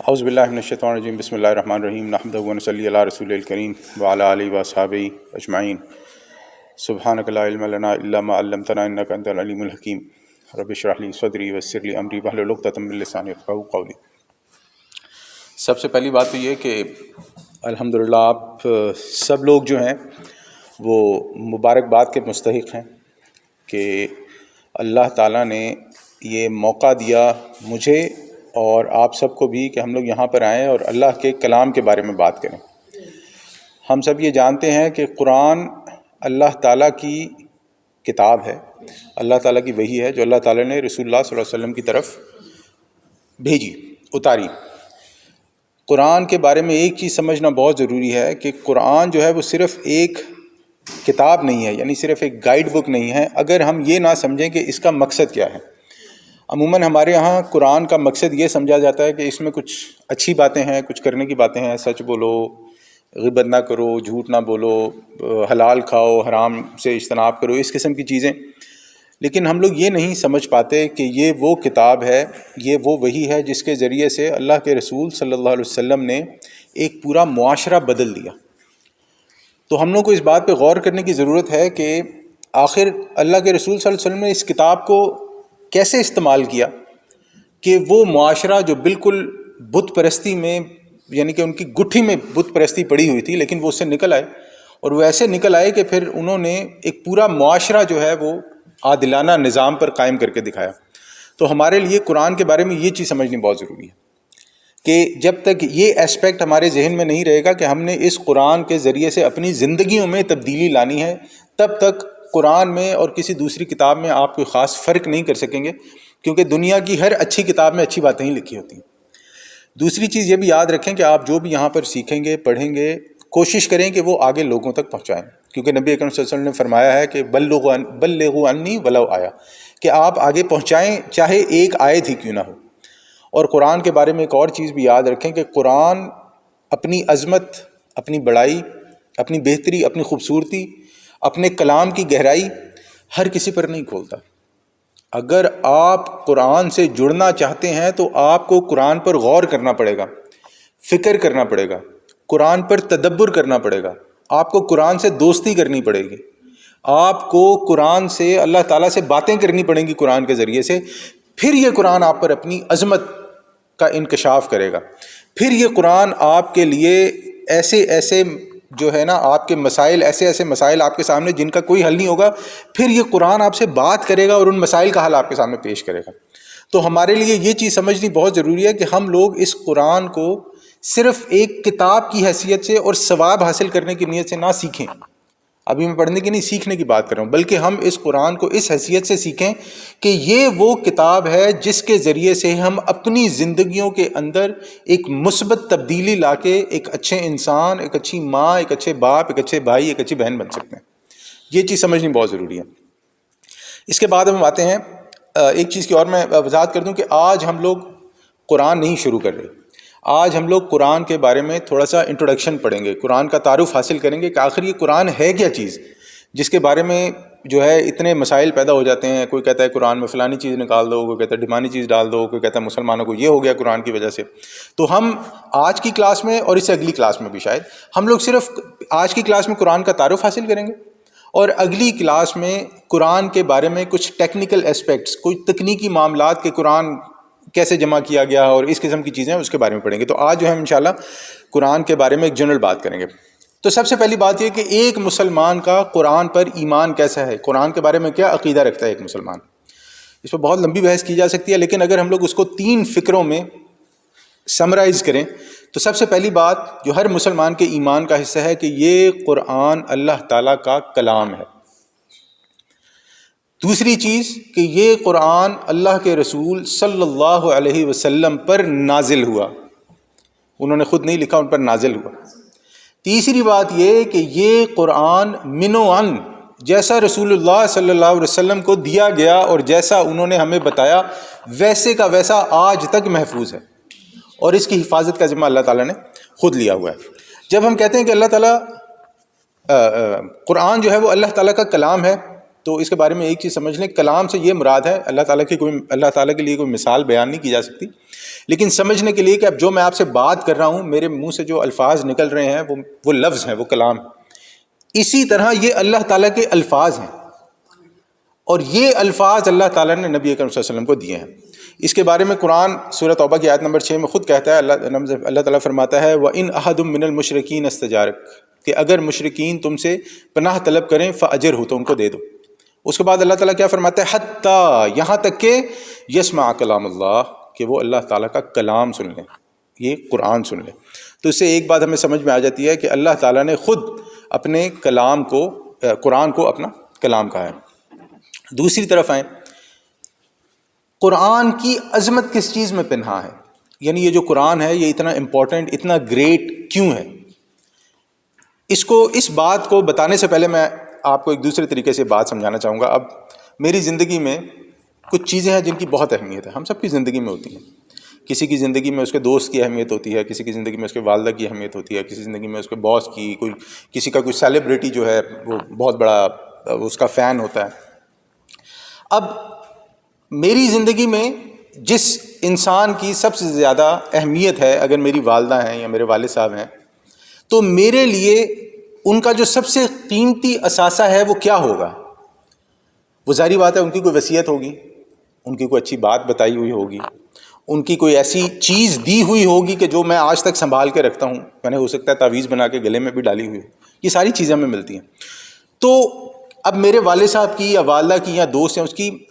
اعوذ باللہ من الشیطان الرجیم بسم اللہ الرحمن الرحیم نحمدہ و نصلی علی رسول الکریم وعلی آلہ واصحابہ اجمعین سبحانک لا علم لنا الا ما علمتنا انک انت العلیم الحکیم رب اشرح لی صدری ویسر لی امری واحلل عقدۃ من لسانی یفقہوا قولی۔ سب سے پہلی بات تو یہ کہ الحمدللہ آپ سب لوگ جو ہیں وہ مبارکباد کے مستحق ہیں کہ اللہ تعالیٰ نے یہ موقع دیا مجھے اور آپ سب کو بھی کہ ہم لوگ یہاں پر آئیں اور اللہ کے کلام کے بارے میں بات کریں۔ ہم سب یہ جانتے ہیں کہ قرآن اللہ تعالیٰ کی کتاب ہے، اللہ تعالیٰ کی وحی ہے جو اللہ تعالیٰ نے رسول اللہ صلی اللہ علیہ وسلم کی طرف بھیجی، اتاری۔ قرآن کے بارے میں ایک چیز سمجھنا بہت ضروری ہے کہ قرآن جو ہے وہ صرف ایک کتاب نہیں ہے، یعنی صرف ایک گائیڈ بک نہیں ہے، اگر ہم یہ نہ سمجھیں کہ اس کا مقصد کیا ہے۔ عموماً ہمارے ہاں قرآن کا مقصد یہ سمجھا جاتا ہے کہ اس میں کچھ اچھی باتیں ہیں، کچھ کرنے کی باتیں ہیں، سچ بولو، غیبت نہ کرو، جھوٹ نہ بولو، حلال کھاؤ، حرام سے اجتناب کرو، اس قسم کی چیزیں۔ لیکن ہم لوگ یہ نہیں سمجھ پاتے کہ یہ وہ کتاب ہے، یہ وہ وحی ہے جس کے ذریعے سے اللہ کے رسول صلی اللہ علیہ وسلم نے ایک پورا معاشرہ بدل دیا۔ تو ہم لوگ کو اس بات پہ غور کرنے کی ضرورت ہے کہ آخر اللہ کے رسول صلی اللہ علیہ وسلم نے اس کتاب کو کیسے استعمال کیا کہ وہ معاشرہ جو بالکل بت پرستی میں، یعنی کہ ان کی گٹھی میں بت پرستی پڑی ہوئی تھی، لیکن وہ اس سے نکل آئے، اور وہ ایسے نکل آئے کہ پھر انہوں نے ایک پورا معاشرہ جو ہے وہ عادلانہ نظام پر قائم کر کے دکھایا۔ تو ہمارے لیے قرآن کے بارے میں یہ چیز سمجھنی بہت ضروری ہے کہ جب تک یہ اسپیکٹ ہمارے ذہن میں نہیں رہے گا کہ ہم نے اس قرآن کے ذریعے سے اپنی زندگیوں میں تبدیلی لانی ہے، تب تک قرآن میں اور کسی دوسری کتاب میں آپ کوئی خاص فرق نہیں کر سکیں گے، کیونکہ دنیا کی ہر اچھی کتاب میں اچھی باتیں ہی لکھی ہوتی ہیں۔ دوسری چیز یہ بھی یاد رکھیں کہ آپ جو بھی یہاں پر سیکھیں گے، پڑھیں گے، کوشش کریں کہ وہ آگے لوگوں تک پہنچائیں، کیونکہ نبی اکرم صلی اللہ علیہ وسلم نے فرمایا ہے کہ بلغوا عنی ولو آیا، کہ آپ آگے پہنچائیں چاہے ایک آیت ہی کیوں نہ ہو۔ اور قرآن کے بارے میں ایک اور چیز بھی یاد رکھیں کہ قرآن اپنی عظمت، اپنی بڑائی، اپنی بہتری، اپنی خوبصورتی، اپنے کلام کی گہرائی ہر کسی پر نہیں کھولتا۔ اگر آپ قرآن سے جڑنا چاہتے ہیں تو آپ کو قرآن پر غور کرنا پڑے گا، فکر کرنا پڑے گا، قرآن پر تدبر کرنا پڑے گا، آپ کو قرآن سے دوستی کرنی پڑے گی، آپ کو قرآن سے، اللہ تعالیٰ سے باتیں کرنی پڑیں گی قرآن کے ذریعے سے، پھر یہ قرآن آپ پر اپنی عظمت کا انکشاف کرے گا، پھر یہ قرآن آپ کے لیے ایسے جو ہے نا آپ کے مسائل، ایسے مسائل آپ کے سامنے جن کا کوئی حل نہیں ہوگا، پھر یہ قرآن آپ سے بات کرے گا اور ان مسائل کا حل آپ کے سامنے پیش کرے گا۔ تو ہمارے لیے یہ چیز سمجھنی بہت ضروری ہے کہ ہم لوگ اس قرآن کو صرف ایک کتاب کی حیثیت سے اور ثواب حاصل کرنے کی نیت سے نہ سیکھیں۔ ابھی میں پڑھنے کی نہیں، سیکھنے کی بات کر رہا ہوں، بلکہ ہم اس قرآن کو اس حیثیت سے سیکھیں کہ یہ وہ کتاب ہے جس کے ذریعے سے ہم اپنی زندگیوں کے اندر ایک مثبت تبدیلی لا کے ایک اچھے انسان، ایک اچھی ماں، ایک اچھے باپ، ایک اچھے بھائی، ایک اچھی بہن بن سکتے ہیں۔ یہ چیز سمجھنی بہت ضروری ہے۔ اس کے بعد ہم آتے ہیں ایک چیز کی اور میں وضاحت کر دوں کہ آج ہم لوگ قرآن نہیں شروع کر رہے، آج ہم لوگ قرآن کے بارے میں تھوڑا سا انٹروڈکشن پڑھیں گے، قرآن کا تعارف حاصل کریں گے کہ آخر یہ قرآن ہے کیا چیز، جس کے بارے میں جو ہے اتنے مسائل پیدا ہو جاتے ہیں۔ کوئی کہتا ہے قرآن میں فلانی چیز نکال دو، کوئی کہتا ہے ڈھمانی چیز ڈال دو، کوئی کہتا ہے مسلمانوں کو یہ ہو گیا قرآن کی وجہ سے۔ تو ہم آج کی کلاس میں اور اس سے اگلی کلاس میں بھی شاید ہم لوگ صرف آج کی کلاس میں قرآن کا تعارف حاصل کریں گے، اور اگلی کلاس میں قرآن کے بارے میں کچھ ٹیکنیکل اسپیکٹس، کوئی تکنیکی معاملات کہ قرآن کیسے جمع کیا گیا اور اس قسم کی چیزیں اس کے بارے میں پڑھیں گے۔ تو آج جو ہے انشاءاللہ قرآن کے بارے میں ایک جنرل بات کریں گے۔ تو سب سے پہلی بات یہ کہ ایک مسلمان کا قرآن پر ایمان کیسا ہے، قرآن کے بارے میں کیا عقیدہ رکھتا ہے ایک مسلمان۔ اس پر بہت لمبی بحث کی جا سکتی ہے، لیکن اگر ہم لوگ اس کو 3 فکروں میں سمرائز کریں تو سب سے پہلی بات جو ہر مسلمان کے ایمان کا حصہ ہے کہ یہ قرآن اللہ تعالیٰ کا کلام ہے۔ دوسری چیز کہ یہ قرآن اللہ کے رسول صلی اللہ علیہ وسلم پر نازل ہوا، انہوں نے خود نہیں لکھا، ان پر نازل ہوا۔ تیسری بات یہ کہ یہ قرآن من و عن، جیسا رسول اللہ صلی اللہ علیہ وسلم کو دیا گیا اور جیسا انہوں نے ہمیں بتایا ویسے کا ویسا آج تک محفوظ ہے، اور اس کی حفاظت کا ذمہ اللہ تعالیٰ نے خود لیا ہوا ہے۔ جب ہم کہتے ہیں کہ اللہ تعالیٰ قرآن جو ہے وہ اللہ تعالیٰ کا کلام ہے، تو اس کے بارے میں ایک چیز سمجھ لیں، کلام سے یہ مراد ہے اللہ تعالیٰ کے لیے کوئی مثال بیان نہیں کی جا سکتی، لیکن سمجھنے کے لیے کہ اب جو میں آپ سے بات کر رہا ہوں، میرے منہ سے جو الفاظ نکل رہے ہیں وہ لفظ ہیں، وہ کلام، اسی طرح یہ اللہ تعالیٰ کے الفاظ ہیں، اور یہ الفاظ اللہ تعالیٰ نے نبی اکرم صلی اللہ علیہ وسلم کو دیے ہیں۔ اس کے بارے میں قرآن سورہ توبہ کی آیت نمبر 6 میں خود کہتا ہے، اللہ تعالیٰ فرماتا ہے وَإِنْ أَحَدٌ مِّنَ الْمُشْرِكِينَ اسْتَجَارَكَ، کہ اگر مشرکین تم سے پناہ طلب کریں فَأَجِرْهُ، تو ان کو دے دو۔ اس کے بعد اللہ تعالیٰ کیا فرماتا ہے، حتیٰ، یہاں تک کہ یسمع کلام اللہ، کہ وہ اللہ تعالیٰ کا کلام سن لیں، یہ قرآن سن لیں۔ تو اس سے ایک بات ہمیں سمجھ میں آ جاتی ہے کہ اللہ تعالیٰ نے خود اپنے کلام کو، قرآن کو اپنا کلام کہا ہے۔ دوسری طرف آئیں، قرآن کی عظمت کس چیز میں پنہا ہے؟ یعنی یہ جو قرآن ہے یہ اتنا امپورٹنٹ، اتنا گریٹ کیوں ہے؟ اس بات کو بتانے سے پہلے میں آپ کو ایک دوسرے طریقے سے بات سمجھانا چاہوں گا۔ اب میری زندگی میں کچھ چیزیں ہیں جن کی بہت اہمیت ہے، ہم سب کی زندگی میں ہوتی ہیں۔ کسی کی زندگی میں اس کے دوست کی اہمیت ہوتی ہے، کسی کی زندگی میں اس کے والدہ کی اہمیت ہوتی ہے، کسی زندگی میں اس کے باس کی، کسی کا کوئی سیلیبریٹی جو ہے وہ بہت بڑا اس کا فین ہوتا ہے۔ اب میری زندگی میں جس انسان کی سب سے زیادہ اہمیت ہے، اگر میری والدہ ہیں یا میرے والد صاحب ہیں، تو میرے لیے ان کا جو سب سے قیمتی اثاثہ ہے وہ کیا ہوگا؟ وہ ظاہری بات ہے ان کی کوئی وصیت ہوگی، ان کی کوئی اچھی بات بتائی ہوئی ہوگی، ان کی کوئی ایسی چیز دی ہوئی ہوگی کہ جو میں آج تک سنبھال کے رکھتا ہوں، میں نے ہو سکتا ہے تعویذ بنا کے گلے میں بھی ڈالی ہوئی ہو، یہ ساری چیزیں ہمیں ملتی ہیں۔ تو اب میرے والد صاحب کی یا والدہ کی یا دوست ہیں،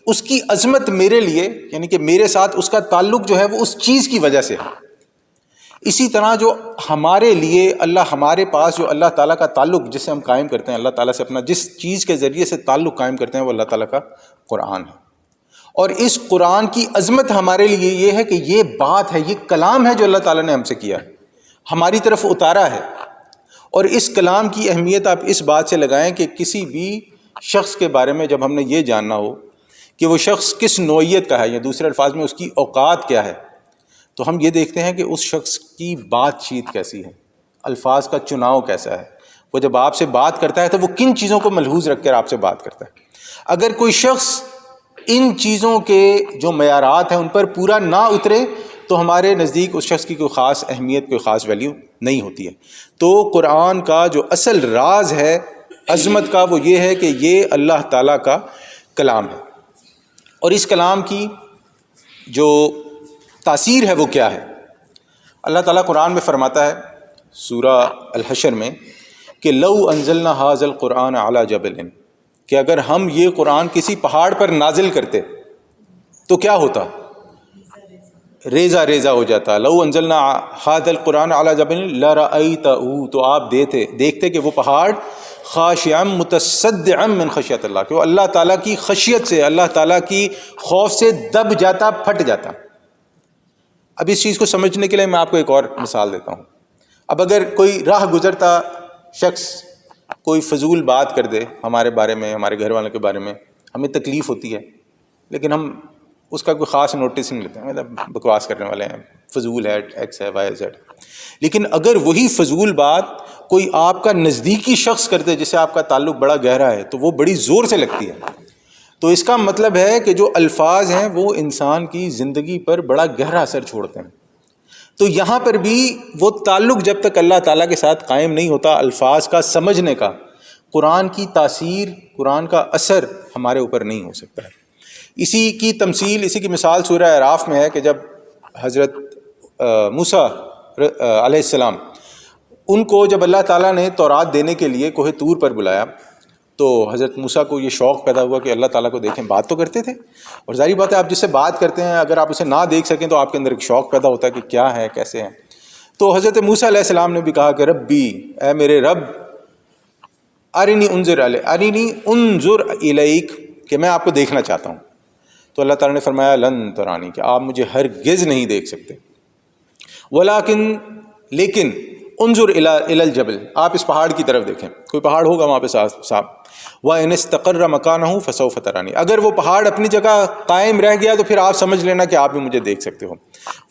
اس کی عظمت میرے لیے، یعنی کہ میرے ساتھ اس کا تعلق جو ہے وہ اس چیز کی وجہ سے ہے۔ اسی طرح جو ہمارے لیے ہمارے پاس جو اللہ تعالیٰ کا تعلق جسے ہم قائم کرتے ہیں، اللہ تعالیٰ سے اپنا جس چیز کے ذریعے سے تعلق قائم کرتے ہیں، وہ اللہ تعالیٰ کا قرآن ہے۔ اور اس قرآن کی عظمت ہمارے لیے یہ ہے کہ یہ بات ہے، یہ کلام ہے جو اللہ تعالیٰ نے ہم سے کیا ہے، ہماری طرف اتارا ہے۔ اور اس کلام کی اہمیت آپ اس بات سے لگائیں کہ کسی بھی شخص کے بارے میں جب ہم نے یہ جاننا ہو کہ وہ شخص کس نوعیت کا ہے، یا دوسرے الفاظ میں اس کی اوقات کیا ہے، تو ہم یہ دیکھتے ہیں کہ اس شخص کی بات چیت کیسی ہے، الفاظ کا چناؤ کیسا ہے، وہ جب آپ سے بات کرتا ہے تو وہ کن چیزوں کو ملحوظ رکھ کر آپ سے بات کرتا ہے۔ اگر کوئی شخص ان چیزوں کے جو معیارات ہیں ان پر پورا نہ اترے تو ہمارے نزدیک اس شخص کی کوئی خاص اہمیت، کوئی خاص ویلیو نہیں ہوتی ہے۔ تو قرآن کا جو اصل راز ہے عظمت کا، وہ یہ ہے کہ یہ اللہ تعالیٰ کا کلام ہے، اور اس کلام کی جو تاثیر ہے وہ کیا ہے؟ اللہ تعالیٰ قرآن میں فرماتا ہے سورہ الحشر میں کہ لو انزلنا ھذا القرآن علی جبل، کہ اگر ہم یہ قرآن کسی پہاڑ پر نازل کرتے تو کیا ہوتا؟ ریزہ ریزہ ہو جاتا۔ لو انزلنا ھذا القرآن علی جبل لرأیتہ، تو آپ دیکھتے کہ وہ پہاڑ خاشعا متصدعا من خشیت اللہ، کہ وہ اللہ تعالیٰ کی خشیت سے، اللہ تعالیٰ کی خوف سے دب جاتا، پھٹ جاتا۔ اب اس چیز کو سمجھنے کے لیے میں آپ کو ایک اور مثال دیتا ہوں۔ اب اگر کوئی راہ گزرتا شخص کوئی فضول بات کر دے ہمارے بارے میں، ہمارے گھر والوں کے بارے میں، ہمیں تکلیف ہوتی ہے، لیکن ہم اس کا کوئی خاص نوٹس نہیں لیتے، مطلب بکواس کرنے والے ہیں، فضول ہے، ایکس ہے، وائی زیڈ۔ لیکن اگر وہی فضول بات کوئی آپ کا نزدیکی شخص کرتے جس سے آپ کا تعلق بڑا گہرا ہے تو وہ بڑی زور سے لگتی ہے۔ تو اس کا مطلب ہے کہ جو الفاظ ہیں وہ انسان کی زندگی پر بڑا گہرا اثر چھوڑتے ہیں۔ تو یہاں پر بھی وہ تعلق جب تک اللہ تعالیٰ کے ساتھ قائم نہیں ہوتا، الفاظ کا سمجھنے کا، قرآن کی تاثیر، قرآن کا اثر ہمارے اوپر نہیں ہو سکتا ہے۔ اسی کی تمثیل، اسی کی مثال سورہ اعراف میں ہے کہ جب حضرت موسیٰ علیہ السلام، ان کو جب اللہ تعالیٰ نے تورات دینے کے لیے کوہ طور پر بلایا تو حضرت موسیٰ کو یہ شوق پیدا ہوا کہ اللہ تعالیٰ کو دیکھیں۔ بات تو کرتے تھے، اور ظاہری بات ہے آپ جس سے بات کرتے ہیں اگر آپ اسے نہ دیکھ سکیں تو آپ کے اندر ایک شوق پیدا ہوتا ہے کہ کیا ہے، کیسے ہیں۔ تو حضرت موسیٰ علیہ السلام نے بھی کہا کہ ربی، اے میرے رب، ارنی انظر الیک، کہ میں آپ کو دیکھنا چاہتا ہوں۔ تو اللہ تعالیٰ نے فرمایا لن ترانی، کہ آپ مجھے ہرگز نہیں دیکھ سکتے، لیکن انظر الی الجبل، آپ اس پہاڑ کی طرف دیکھیں، کوئی پہاڑ ہوگا وہاں پہ صاحب، وَإِنِ اسْتَقَرَّ مَكَانَهُ فَسَوْفَ تَرَانِي، اگر وہ پہاڑ اپنی جگہ قائم رہ گیا تو پھر آپ سمجھ لینا کہ آپ بھی مجھے دیکھ سکتے ہو۔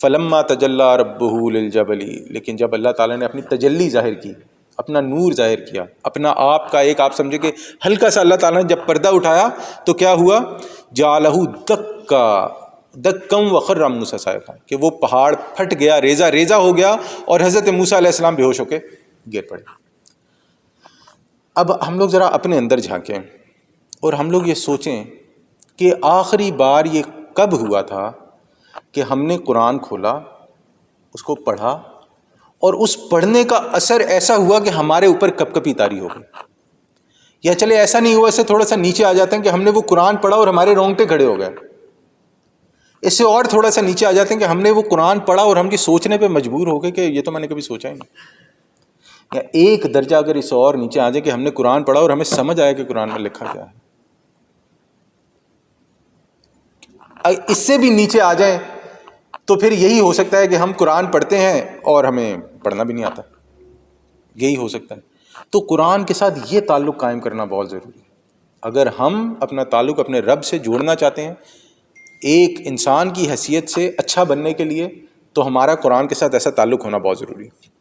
فَلَمَّا تَجَلَّى رَبُّهُ لِلْجَبَلِ، لیکن جب اللہ تعالیٰ نے اپنی تجلی ظاہر کی اپنا نور ظاہر کیا، اپنا آپ کا ایک، آپ سمجھے کہ ہلکا سا اللہ تعالیٰ نے جب پردہ اٹھایا تو کیا ہوا، جعلہ دکم وخر موسیٰ صاعقہ، کہ وہ پہاڑ پھٹ گیا، ریزہ ریزہ ہو گیا، اور حضرت موسیٰ علیہ السلام بے ہوش ہو کے گر پڑے۔ اب ہم لوگ ذرا اپنے اندر جھانکیں اور ہم لوگ یہ سوچیں کہ آخری بار یہ کب ہوا تھا کہ ہم نے قرآن کھولا، اس کو پڑھا، اور اس پڑھنے کا اثر ایسا ہوا کہ ہمارے اوپر کپ کپی طاری ہو گئی۔ یا چلے ایسا نہیں ہوا، اس سے تھوڑا سا نیچے آ جاتے ہیں کہ ہم نے وہ قرآن پڑھا اور ہمارے رونگٹے کھڑے ہو گئے۔ اس سے اور تھوڑا سا نیچے آ جاتے ہیں کہ ہم نے وہ قرآن پڑھا اور ہم کی سوچنے پہ مجبور ہو گئے کہ یہ تو میں نے کبھی سوچا ہی نہیں۔ یا ایک درجہ اگر اس اور نیچے آ جائے کہ ہم نے قرآن پڑھا اور ہمیں سمجھ آیا کہ قرآن میں لکھا کیا ہے۔ اس سے بھی نیچے آ جائیں تو پھر یہی ہو سکتا ہے کہ ہم قرآن پڑھتے ہیں اور ہمیں پڑھنا بھی نہیں آتا، یہی ہو سکتا ہے۔ تو قرآن کے ساتھ یہ تعلق قائم کرنا بہت ضروری ہے۔ اگر ہم اپنا تعلق اپنے رب سے جوڑنا چاہتے ہیں ایک انسان کی حیثیت سے اچھا بننے کے لیے، تو ہمارا قرآن کے ساتھ ایسا تعلق ہونا بہت ضروری ہے۔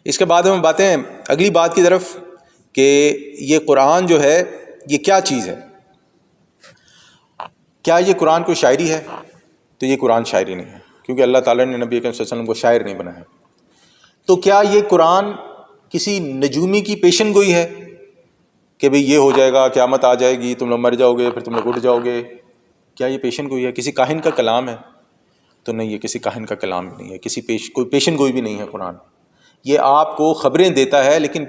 اس کے بعد ہم باتیں اگلی بات کی طرف کہ یہ قرآن جو ہے یہ کیا چیز ہے۔ کیا یہ قرآن کوئی شاعری ہے؟ تو یہ قرآن شاعری نہیں ہے، کیونکہ اللہ تعالیٰ نے نبی اکرم صلی اللہ علیہ وسلم کو شاعر نہیں بنایا۔ تو کیا یہ قرآن کسی نجومی کی پیشن گوئی ہے کہ بھئی یہ ہو جائے گا، قیامت آ جائے گی، تم لوگ مر جاؤ گے، پھر تم لوگ اٹھ جاؤ گے؟ کیا یہ پیشن گوئی ہے؟ کسی کاہن کا کلام ہے؟ تو نہیں، یہ کسی کاہن کا کلام بھی نہیں ہے، کوئی پیشن گوئی بھی نہیں ہے قرآن۔ یہ آپ کو خبریں دیتا ہے، لیکن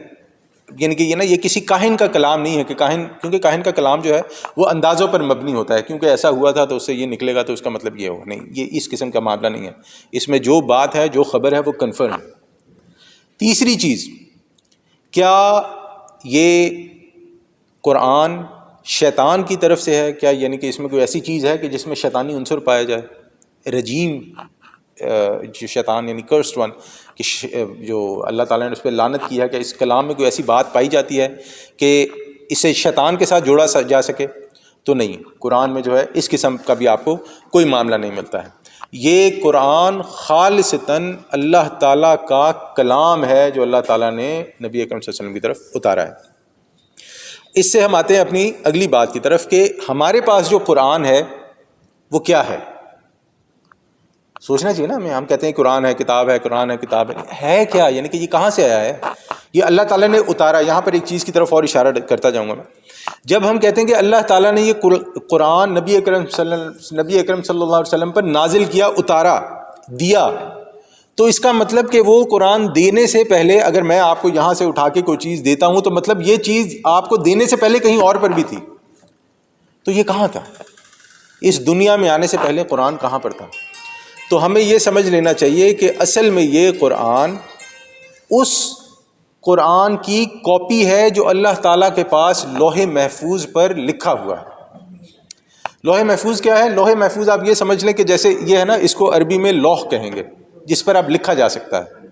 یعنی کہ یہ کسی کاہن کا کلام نہیں ہے کہ کیونکہ کاہن کا کلام جو ہے وہ اندازوں پر مبنی ہوتا ہے، کیونکہ ایسا ہوا تھا تو اس سے یہ نکلے گا تو اس کا مطلب یہ ہوگا، نہیں، یہ اس قسم کا معاملہ نہیں ہے۔ اس میں جو بات ہے، جو خبر ہے، وہ کنفرم ہے۔ تیسری چیز، کیا یہ قرآن شیطان کی طرف سے ہے؟ کیا یعنی کہ اس میں کوئی ایسی چیز ہے کہ جس میں شیطانی عنصر پایا جائے؟ رجیم جو شیطان یعنی کرسڈ ون، کہ جو اللہ تعالیٰ نے اس پہ لعنت کی ہے، کہ اس کلام میں کوئی ایسی بات پائی جاتی ہے کہ اسے شیطان کے ساتھ جوڑا جا سکے؟ تو نہیں، قرآن میں جو ہے اس قسم کا بھی آپ کو کوئی معاملہ نہیں ملتا ہے۔ یہ قرآن خالصتاً اللہ تعالیٰ کا کلام ہے جو اللہ تعالیٰ نے نبی اکرم صلی اللہ علیہ وسلم کی طرف اتارا ہے۔ اس سے ہم آتے ہیں اپنی اگلی بات کی طرف کہ ہمارے پاس جو قرآن ہے وہ کیا ہے۔ سوچنا چاہیے نا ہمیں، ہم کہتے ہیں قرآن ہے کتاب ہے، قرآن ہے کتاب ہے کیا؟ یعنی کہ یہ کہاں سے آیا ہے؟ یہ اللہ تعالیٰ نے اتارا۔ یہاں پر ایک چیز کی طرف اور اشارہ کرتا جاؤں گا میں۔ جب ہم کہتے ہیں کہ اللہ تعالیٰ نے یہ قرآن نبی اکرم صلی اللہ علیہ وسلم پر نازل کیا، اتارا، دیا، تو اس کا مطلب کہ وہ قرآن دینے سے پہلے، اگر میں آپ کو یہاں سے اٹھا کے کوئی چیز دیتا ہوں تو مطلب یہ چیز آپ کو دینے سے پہلے کہیں اور پر بھی تھی۔ تو یہ کہاں تھا؟ اس دنیا میں آنے سے پہلے قرآن کہاں پر تھا؟ تو ہمیں یہ سمجھ لینا چاہیے کہ اصل میں یہ قرآن اس قرآن کی کاپی ہے جو اللہ تعالیٰ کے پاس لوح محفوظ پر لکھا ہوا ہے۔ لوح محفوظ کیا ہے؟ لوح محفوظ آپ یہ سمجھ لیں کہ جیسے یہ ہے نا، اس کو عربی میں لوح کہیں گے، جس پر اب لکھا جا سکتا ہے۔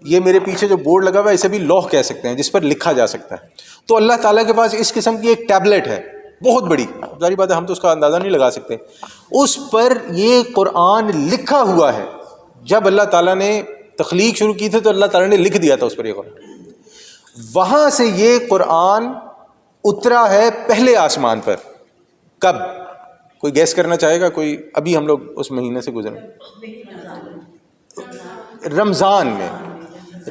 یہ میرے پیچھے جو بورڈ لگا ہوا ہے اسے بھی لوح کہہ سکتے ہیں، جس پر لکھا جا سکتا ہے۔ تو اللہ تعالیٰ کے پاس اس قسم کی ایک ٹیبلٹ ہے، بہت بڑی، ظاہری بات ہے ہم تو اس کا اندازہ نہیں لگا سکتے۔ اس پر یہ قرآن لکھا ہوا ہے۔ جب اللہ تعالیٰ نے تخلیق شروع کی تھی تو اللہ تعالیٰ نے لکھ دیا تھا اس پر یہ قرآن۔ وہاں سے یہ قرآن اترا ہے پہلے آسمان پر۔ کب؟ کوئی گیس کرنا چاہے گا کوئی؟ ابھی ہم لوگ اس مہینے سے گزرے، رمضان میں۔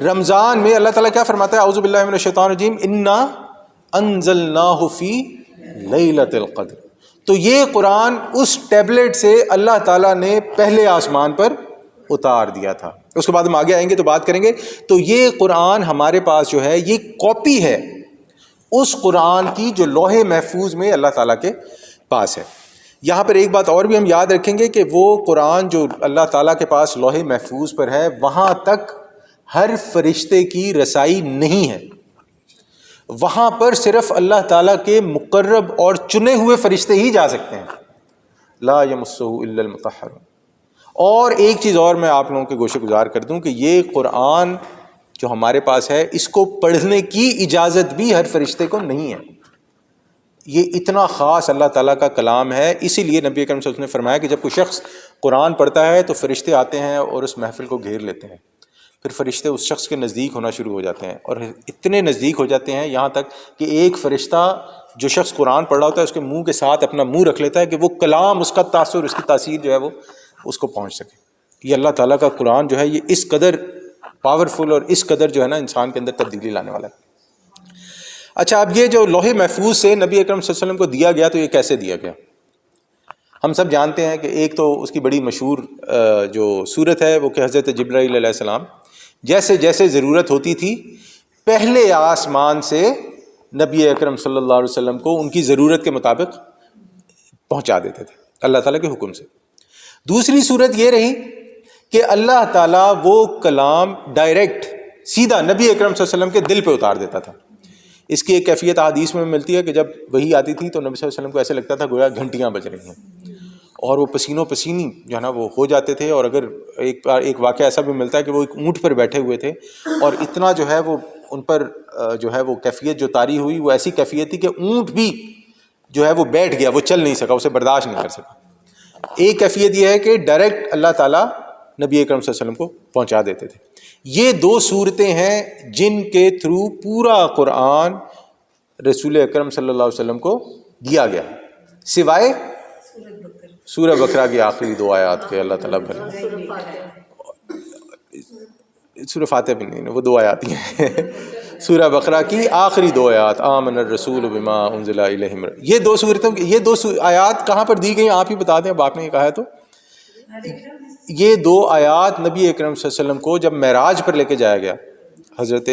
رمضان میں اللہ تعالیٰ کیا فرماتا ہے؟ اعوذ باللہ من الشیطان الرجیم، انا انزلناہ فی لیلۃ القدر۔ تو یہ قرآن اس ٹیبلٹ سے اللہ تعالیٰ نے پہلے آسمان پر اتار دیا تھا۔ اس کے بعد ہم آگے آئیں گے تو بات کریں گے۔ تو یہ قرآن ہمارے پاس جو ہے یہ کاپی ہے اس قرآن کی جو لوح محفوظ میں اللہ تعالیٰ کے پاس ہے۔ یہاں پر ایک بات اور بھی ہم یاد رکھیں گے کہ وہ قرآن جو اللہ تعالیٰ کے پاس لوح محفوظ پر ہے، وہاں تک ہر فرشتے کی رسائی نہیں ہے۔ وہاں پر صرف اللہ تعالیٰ کے مقرب اور چنے ہوئے فرشتے ہی جا سکتے ہیں، لا یمسہ الا المطہرون۔ اور ایک چیز اور میں آپ لوگوں کے گوشے گزار کر دوں کہ یہ قرآن جو ہمارے پاس ہے، اس کو پڑھنے کی اجازت بھی ہر فرشتے کو نہیں ہے۔ یہ اتنا خاص اللہ تعالیٰ کا کلام ہے، اسی لیے نبی اکرم صلی اللہ علیہ وسلم نے فرمایا کہ جب کوئی شخص قرآن پڑھتا ہے تو فرشتے آتے ہیں اور اس محفل کو گھیر لیتے ہیں۔ پھر فرشتے اس شخص کے نزدیک ہونا شروع ہو جاتے ہیں، اور اتنے نزدیک ہو جاتے ہیں یہاں تک کہ ایک فرشتہ جو شخص قرآن پڑھ رہا ہوتا ہے اس کے منہ کے ساتھ اپنا منہ رکھ لیتا ہے کہ وہ کلام، اس کا تاثر، اس کی تاثیر جو ہے وہ اس کو پہنچ سکے۔ یہ اللہ تعالیٰ کا قرآن جو ہے یہ اس قدر پاورفل اور اس قدر جو ہے نا انسان کے اندر تبدیلی لانے والا ہے۔ اچھا، اب یہ جو لوح محفوظ سے نبی اکرم صلی اللہ علیہ وسلم کو دیا گیا تو یہ کیسے دیا گیا؟ ہم سب جانتے ہیں کہ ایک تو اس کی بڑی مشہور جو صورت ہے وہ کہ حضرت جبرائیل علیہ السلام جیسے جیسے ضرورت ہوتی تھی پہلے آسمان سے نبی اکرم صلی اللہ علیہ وسلم کو ان کی ضرورت کے مطابق پہنچا دیتے تھے اللہ تعالیٰ کے حکم سے۔ دوسری صورت یہ رہی کہ اللہ تعالیٰ وہ کلام ڈائریکٹ سیدھا نبی اکرم صلی اللہ علیہ وسلم کے دل پہ اتار دیتا تھا۔ اس کی ایک کیفیت حدیث میں ملتی ہے کہ جب وحی آتی تھی تو نبی صلی اللہ علیہ وسلم کو ایسے لگتا تھا گویا گھنٹیاں بج رہی ہیں، اور وہ پسینوں پسینی جو ہے نا وہ ہو جاتے تھے۔ اور اگر ایک واقعہ ایسا بھی ملتا ہے کہ وہ ایک اونٹ پر بیٹھے ہوئے تھے اور اتنا جو ہے وہ ان پر جو ہے وہ کیفیت جو طاری ہوئی وہ ایسی کیفیت تھی کہ اونٹ بھی جو ہے وہ بیٹھ گیا، وہ چل نہیں سکا، اسے برداشت نہیں کر سکا۔ ایک کیفیت یہ ہے کہ ڈائریکٹ اللہ تعالیٰ نبی اکرم صلی اللہ علیہ وسلم کو پہنچا دیتے تھے۔ یہ دو صورتیں ہیں جن کے تھرو پورا قرآن رسول اکرم صلی اللہ علیہ وسلم کو دیا گیا، سوائے سورہ بقرہ کی آخری دو آیات کے۔ اللہ تعالیٰ سورہ فاتحہ بھی نہیں، وہ دو آیات ہی ہیں سورہ بقرہ کی آخری دو آیات، آمن الرسول بما انزل الیہ من، یہ دو صورتوں یہ دو آیات کہاں پر دی گئی آپ ہی بتا دیں، اب آپ نے یہ کہا ہے تو۔ یہ دو آیات نبی اکرم صلی اللہ علیہ وسلم کو جب معراج پر لے کے جایا گیا، حضرت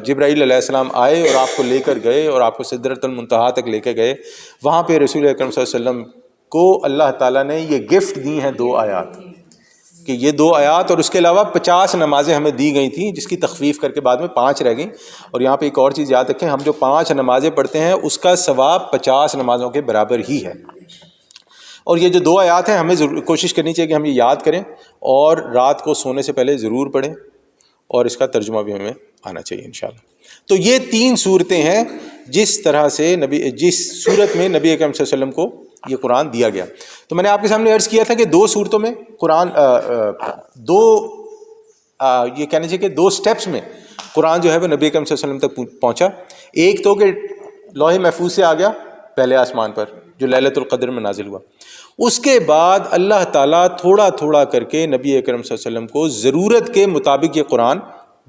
جبرائیل علیہ السلام آئے اور آپ کو لے کر گئے اور آپ کو سدرۃ المنتہا تک لے کے گئے، وہاں پہ رسول اکرم صلی اللہ علیہ وسلم کو اللہ تعالیٰ نے یہ گفٹ دی ہیں دو آیات، کہ یہ دو آیات اور اس کے علاوہ 50 نمازیں ہمیں دی گئی تھیں جس کی تخفیف کر کے بعد میں 5 رہ گئیں۔ اور یہاں پہ ایک اور چیز یاد رکھیں، ہم جو 5 نمازیں پڑھتے ہیں اس کا ثواب 50 نمازوں کے برابر ہی ہے۔ اور یہ جو دو آیات ہیں ہمیں ضرور کوشش کرنی چاہیے کہ ہم یہ یاد کریں اور رات کو سونے سے پہلے ضرور پڑھیں، اور اس کا ترجمہ بھی ہمیں آنا چاہیے انشاءاللہ۔ تو یہ 3 صورتیں ہیں جس طرح سے جس صورت میں نبی اکرم صلی اللہ علیہ وسلم کو یہ قرآن دیا گیا۔ تو میں نے آپ کے سامنے عرض کیا تھا کہ 2 صورتوں میں قرآن یہ کہنا چاہیے کہ 2 سٹیپس میں قرآن جو ہے وہ نبی اکرم صلی اللہ علیہ وسلم تک پہنچا۔ ایک تو کہ لوح محفوظ سے آ گیا پہلے آسمان پر جو لیلۃ القدر میں نازل ہوا، اس کے بعد اللہ تعالیٰ تھوڑا تھوڑا کر کے نبی اکرم صلی اللہ علیہ وسلم کو ضرورت کے مطابق یہ قرآن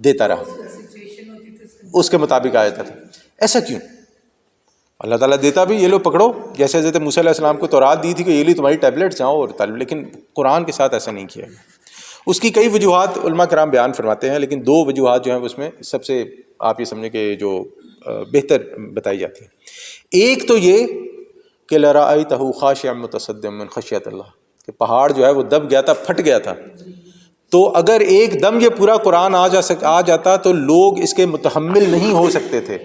دیتا رہا، اس کے مطابق آیا تھا۔ ایسا کیوں؟ اللہ تعالیٰ دیتا بھی یہ لو پکڑو، جیسے حضرت موسیٰ علیہ السلام کو تورات دی تھی کہ یہ لی تمہاری ٹیبلٹ جاؤ اور طالب، لیکن قرآن کے ساتھ ایسا نہیں کیا گیا۔ اس کی کئی وجوہات علماء کرام بیان فرماتے ہیں، لیکن 2 وجوہات جو ہیں اس میں سب سے آپ یہ سمجھیں کہ جو بہتر بتائی جاتی ہیں۔ ایک تو یہ کہ لرأیتہ خاشعا متصدعا من خشیۃ اللہ، کہ پہاڑ جو ہے وہ دب گیا تھا، پھٹ گیا تھا، تو اگر ایک دم یہ پورا قرآن آ جاتا تو لوگ اس کے متحمل نہیں ہو سکتے تھے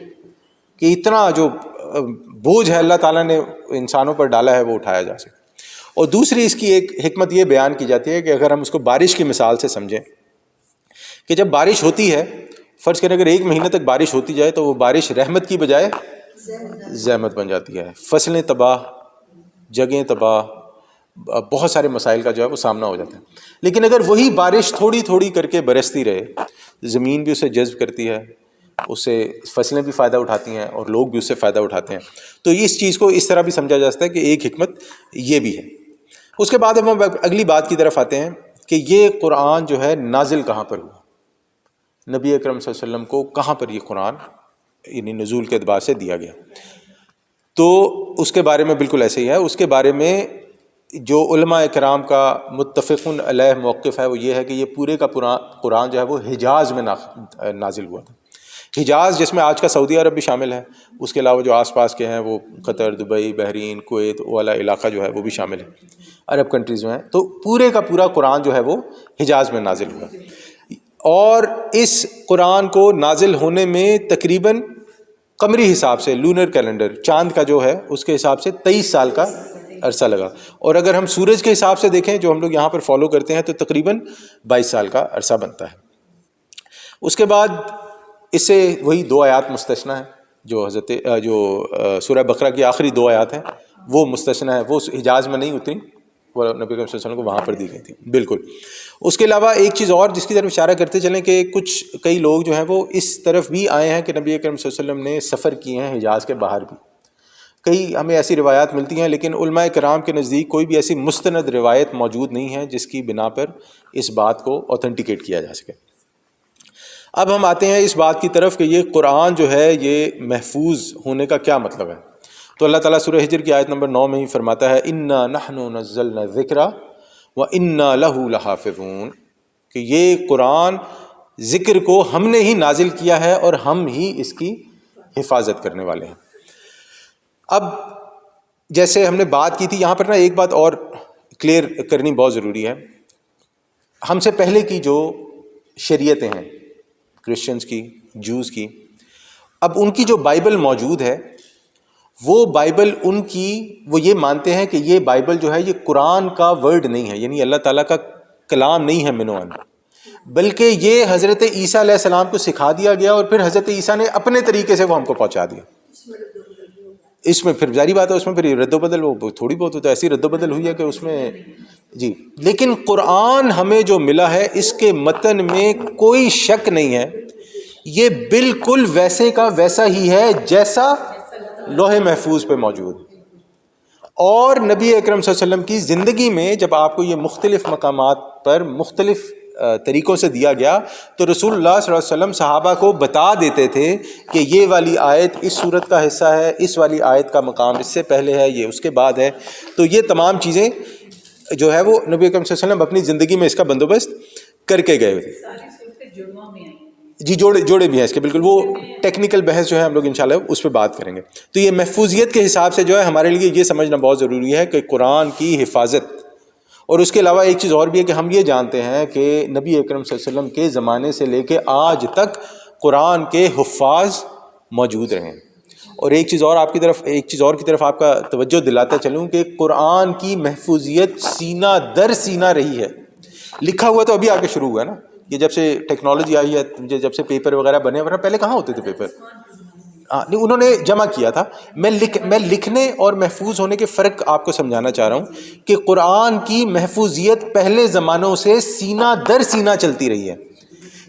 کہ اتنا جو بوجھ ہے اللہ تعالیٰ نے انسانوں پر ڈالا ہے وہ اٹھایا جا سکے۔ اور دوسری اس کی ایک حکمت یہ بیان کی جاتی ہے کہ اگر ہم اس کو بارش کی مثال سے سمجھیں کہ جب بارش ہوتی ہے، فرض کریں اگر 1 مہینے تک بارش ہوتی جائے تو وہ بارش رحمت کی بجائے زحمت بن جاتی ہے، فصلیں تباہ، جگہیں تباہ، بہت سارے مسائل کا جو ہے وہ سامنا ہو جاتا ہے۔ لیکن اگر وہی بارش تھوڑی تھوڑی کر کے برستی رہے، زمین بھی اسے جذب کرتی ہے، اس سے فصلیں بھی فائدہ اٹھاتی ہیں اور لوگ بھی اس سے فائدہ اٹھاتے ہیں، تو اس چیز کو اس طرح بھی سمجھا جا سکتا ہے کہ ایک حکمت یہ بھی ہے۔ اس کے بعد ہم اگلی بات کی طرف آتے ہیں کہ یہ قرآن جو ہے نازل کہاں پر ہوا، نبی اکرم صلی اللہ علیہ وسلم کو کہاں پر یہ قرآن یعنی نزول کے اعتبار سے دیا گیا۔ تو اس کے بارے میں بالکل ایسے ہی ہے۔ اس کے بارے میں جو علماء کرام کا متفقن علیہ موقف ہے وہ یہ ہے کہ یہ پورے کا پورا قرآن جو ہے وہ حجاز میں نازل ہوا تھا۔ حجاز جس میں آج کا سعودی عرب بھی شامل ہے، اس کے علاوہ جو آس پاس کے ہیں وہ قطر، دبئی، بحرین، کویت والا علاقہ جو ہے وہ بھی شامل ہے، عرب کنٹریز میں ہیں۔ تو پورے کا پورا قرآن جو ہے وہ حجاز میں نازل ہوا، اور اس قرآن کو نازل ہونے میں تقریباً قمری حساب سے لونر کیلنڈر چاند کا جو ہے اس کے حساب سے 23 سال کا عرصہ لگا، اور اگر ہم سورج کے حساب سے دیکھیں جو ہم لوگ یہاں پر فالو کرتے ہیں تو تقریباً 22 سال کا عرصہ بنتا ہے۔ اس کے بعد اس سے وہی 2 آیات مستثنیٰ ہیں جو سورہ بقرہ کی آخری 2 آیات ہیں وہ مستثنیٰ ہیں، وہ حجاز میں نہیں اتری، وہ نبی کریم صلی اللہ علیہ وسلم کو وہاں پر دی گئی تھی. بالکل. اس کے علاوہ ایک چیز اور جس کی طرف اشارہ کرتے چلیں کہ کئی لوگ جو ہیں وہ اس طرف بھی آئے ہیں کہ نبی کریم صلی اللہ علیہ وسلم نے سفر کیے ہیں حجاز کے باہر بھی. کئی ہمیں ایسی روایات ملتی ہیں لیکن علماء کرام کے نزدیک کوئی بھی ایسی مستند روایت موجود نہیں ہے جس کی بنا پر اس بات کو اوتھینٹیکیٹ کیا جا سکے. اب ہم آتے ہیں اس بات کی طرف کہ یہ قرآن جو ہے یہ محفوظ ہونے کا کیا مطلب ہے. تو اللہ تعالیٰ سورہ ہجر کی آیت نمبر 9 میں ہی فرماتا ہے انا نحن نزلنا الذکر وانا لہ لحافظون، کہ یہ قرآن ذکر کو ہم نے ہی نازل کیا ہے اور ہم ہی اس کی حفاظت کرنے والے ہیں. اب جیسے ہم نے بات کی تھی یہاں پر نا ایک بات اور کلیئر کرنی بہت ضروری ہے. ہم سے پہلے کی جو شریعتیں ہیں کرسچنز کی، جوز کی، اب ان کی جو بائبل موجود ہے وہ بائبل ان کی وہ یہ مانتے ہیں کہ یہ بائبل جو ہے یہ قرآن کا ورڈ نہیں ہے، یعنی اللہ تعالیٰ کا کلام نہیں ہے منوان، بلکہ یہ حضرت عیسیٰ علیہ السلام کو سکھا دیا گیا اور پھر حضرت عیسیٰ نے اپنے طریقے سے وہ ہم کو پہنچا دیا. اس میں پھر ظاہری بات ہے اس میں پھر رد و بدل وہ تھوڑی بہت ہوتا ہے، ایسی رد و بدل ہوئی ہے کہ اس میں جی. لیکن قرآن ہمیں جو ملا ہے اس کے متن میں کوئی شک نہیں ہے، یہ بالکل ویسے کا ویسا ہی ہے جیسا لوح محفوظ پہ موجود. اور نبی اکرم صلی اللہ علیہ وسلم کی زندگی میں جب آپ کو یہ مختلف مقامات پر مختلف طریقوں سے دیا گیا تو رسول اللہ صلی اللہ علیہ وسلم صحابہ کو بتا دیتے تھے کہ یہ والی آیت اس صورت کا حصہ ہے، اس والی آیت کا مقام اس سے پہلے ہے، یہ اس کے بعد ہے. تو یہ تمام چیزیں جو ہے وہ نبی اکرم صلی اللہ علیہ وسلم اپنی زندگی میں اس کا بندوبست کر کے گئے تھے. جی جوڑے بھی ہیں اس کے، بالکل وہ ٹیکنیکل بحث جو ہے ہم لوگ انشاءاللہ اس پہ بات کریں گے. تو یہ محفوظیت کے حساب سے جو ہے ہمارے لیے یہ سمجھنا بہت ضروری ہے کہ قرآن کی حفاظت. اور اس کے علاوہ ایک چیز اور بھی ہے کہ ہم یہ جانتے ہیں کہ نبی اکرم صلی اللہ علیہ وسلم کے زمانے سے لے کے آج تک قرآن کے حفاظ موجود رہے ہیں. اور ایک چیز اور کی طرف آپ کا توجہ دلاتا چلوں کہ قرآن کی محفوظیت سینہ در سینہ رہی ہے. لکھا ہوا تو ابھی آگے شروع ہوا ہے نا، یہ جب سے ٹیکنالوجی آئی ہے، جب سے پیپر وغیرہ بنے، ورنہ پہلے کہاں ہوتے تھے پیپر. نہیں، انہوں نے جمع کیا تھا. میں لکھنے اور محفوظ ہونے کے فرق آپ کو سمجھانا چاہ رہا ہوں کہ قرآن کی محفوظیت پہلے زمانوں سے سینہ در سینہ چلتی رہی ہے.